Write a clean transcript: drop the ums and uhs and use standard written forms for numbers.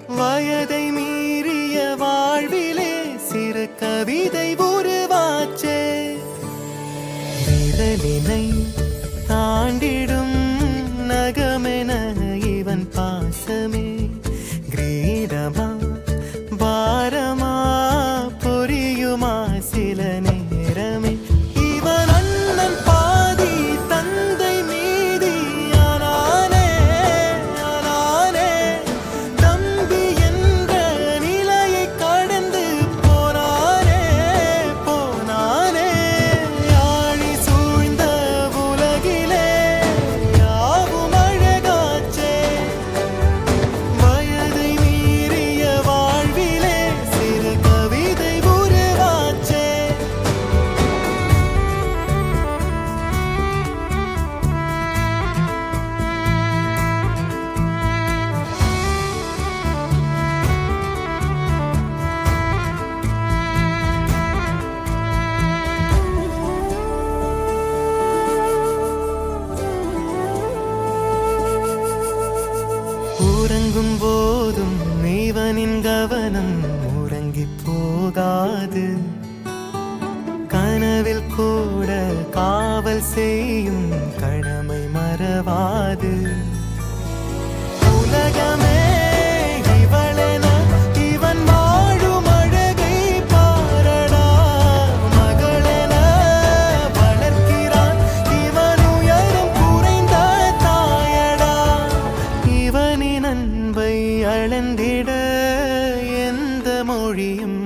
வயதை மீறிய வாழ்விலே சிறு கவிதை உருவாச்சே. விரலினை தாண்டிடும் நகமென இவன் பாசமே கிரீடமா பாரமா புரியுமா சில நேரமே. இவன் அண்ணன் பாதி தந்தை மீதி ஆனானே ஆனானே. தம்பி என்ற நிலையை கடந்து போனானே போனானே. யாழி சூழ்ந்த உலகிலே யாவும் அழகாச்சே. வயதை மீறிய வாழ்விலே சிறு கவிதை உருவாச்சே. உறங்கும் போதும் இவனின் கவனம் உறங்கி போகாது. கனவில் கூட காவல் செய்யும் கடமை மறவாது. உலகமே இவளென இவன் வாழும் அழகை பாரடா. மகளென வளர்க்கிறான் இவன் உயரம் குறைந்த தாயடா. இவனின் அன்பை அளந்திட எந்த மொழியும்